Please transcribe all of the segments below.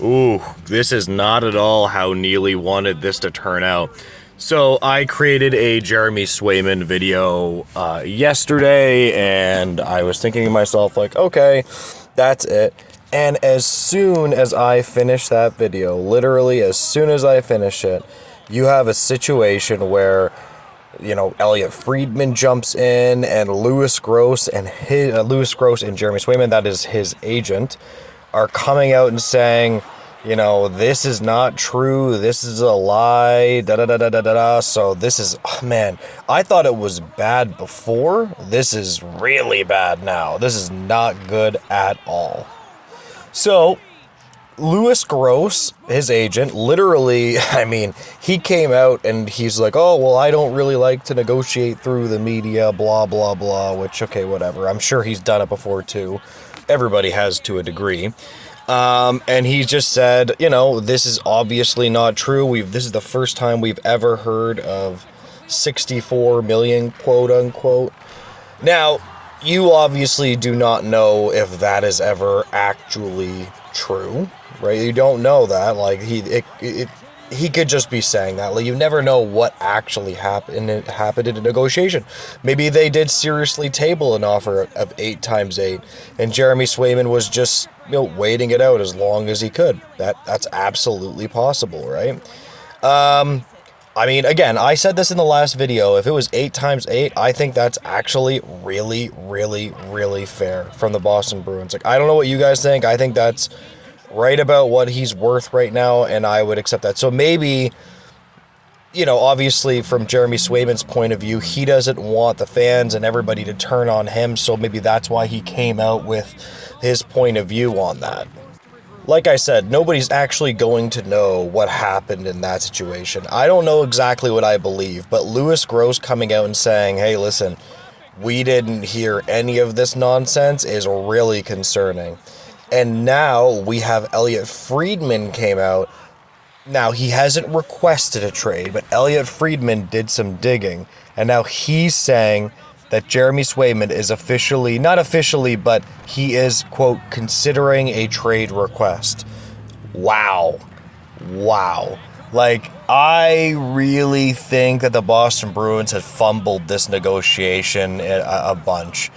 Ooh, this is not at all how Neely wanted this to turn out. So I created a Jeremy Swayman video yesterday, and I was thinking to myself, like, okay, that's it. And as soon as I finish that video, literally as soon as I finish it, you have a situation where, you know, Elliot Friedman jumps in, and Louis Gross and Jeremy Swayman, that is his agent, are coming out and saying, you know, this is not true, this is a lie, da-da-da-da-da-da. So this is, oh man, I thought it was bad before. This is really bad now. This is not good at all. So, Louis Gross, his agent, literally, I mean, he came out and he's like, oh, well, I don't really like to negotiate through the media, blah, blah, blah, which, okay, whatever. I'm sure he's done it before, too. Everybody has to a degree. And he just said, you know, this is obviously not true. This is the first time we've ever heard of 64 million, quote unquote. Now, you obviously do not know if that is ever actually true, right? You don't know that. Like, he could just be saying that. Like, you never know what actually happened in a negotiation. Maybe they did seriously table an offer of 8 times 8, and Jeremy Swayman was just, you know, waiting it out as long as he could. That's absolutely possible, right? I mean, again, I said this in the last video. If it was 8 times 8, I think that's actually really, really, really fair from the Boston Bruins. Like, I don't know what you guys think. I think that's right about what he's worth right now, and I would accept that. So maybe, you know, obviously from Jeremy Swayman's point of view, he doesn't want the fans and everybody to turn on him, so maybe that's why he came out with his point of view on that. Like I said, nobody's actually going to know what happened in that situation. I don't know exactly what I believe, but Louis Gross coming out and saying, hey, listen, we didn't hear any of this nonsense is really concerning. And now we have Elliot Friedman came out. Now, he hasn't requested a trade, but Elliot Friedman did some digging, and now he's saying that Jeremy Swayman is officially, not officially, but he is, quote, considering a trade request. Wow. Like, I really think that the Boston Bruins have fumbled this negotiation a bunch.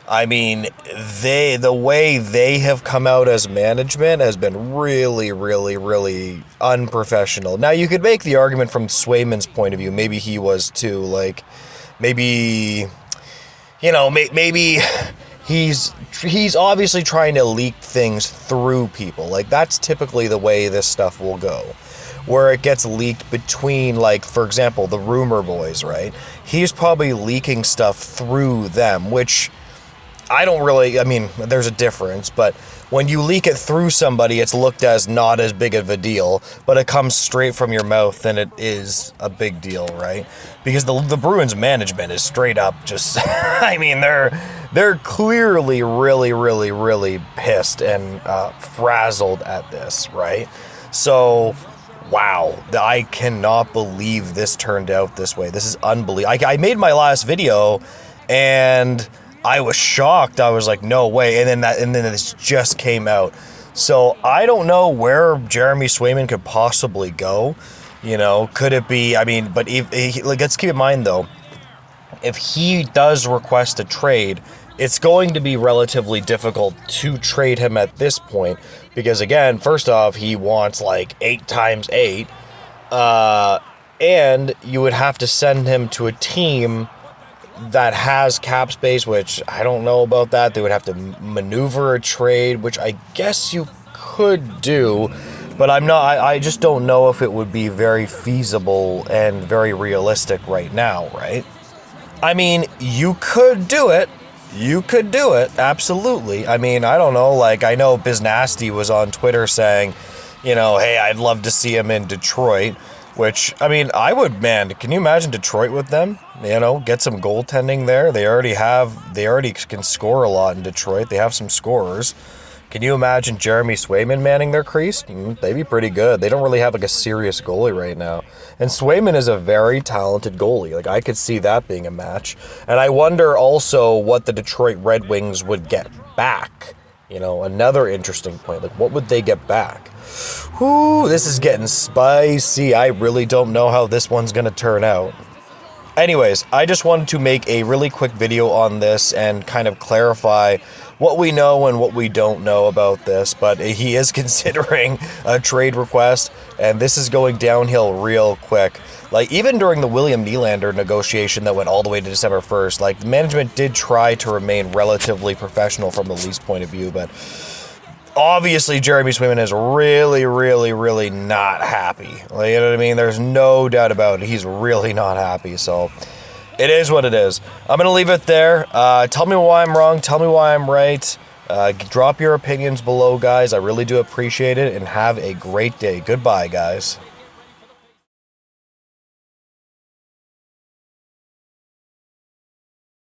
I mean, the way they have come out as management has been really, really, really unprofessional. Now, you could make the argument from Swayman's point of view. Maybe he was too. Like, maybe, you know, maybe he's obviously trying to leak things through people. Like, that's typically the way this stuff will go, where it gets leaked between, like, for example, the rumor boys, right? He's probably leaking stuff through them, which I mean, there's a difference, but when you leak it through somebody, it's looked as not as big of a deal, but it comes straight from your mouth, then it is a big deal, right? Because the Bruins management is straight up just, I mean, they're clearly really, really, really pissed and frazzled at this, right? So, wow, I cannot believe this turned out this way. This is unbelievable. I made my last video, and I was shocked. I was like, no way. And then this just came out. So I don't know where Jeremy Swayman could possibly go. You know, could it be, I mean, but let's keep in mind though, if he does request a trade, it's going to be relatively difficult to trade him at this point. Because again, first off, he wants like 8 times 8. And you would have to send him to a team that has cap space, which I don't know about that. They would have to maneuver a trade, which I guess you could do, but I just don't know if it would be very feasible and very realistic right now, right? I mean, you could do it. Absolutely. I mean, I don't know, like, I know Biznasty was on Twitter saying, you know, hey, I'd love to see him in Detroit. Which, I mean, can you imagine Detroit with them? You know, get some goaltending there. They already can score a lot in Detroit. They have some scorers. Can you imagine Jeremy Swayman manning their crease? They'd be pretty good. They don't really have like a serious goalie right now. And Swayman is a very talented goalie. Like, I could see that being a match. And I wonder also what the Detroit Red Wings would get back another interesting point. Like, what would they get back? Whoo, this is getting spicy. I really don't know how this one's going to turn out. Anyways, I just wanted to make a really quick video on this and kind of clarify what we know and what we don't know about this, but he is considering a trade request, and this is going downhill real quick. Like, even during the William Nylander negotiation that went all the way to December 1st, like, the management did try to remain relatively professional from the Leafs' point of view, but obviously Jeremy Swayman is really, really, really not happy. Like, you know what I mean? There's no doubt about it. He's really not happy, so it is what it is. I'm going to leave it there. Tell me why I'm wrong. Tell me why I'm right. Drop your opinions below, guys. I really do appreciate it, and have a great day. Goodbye, guys.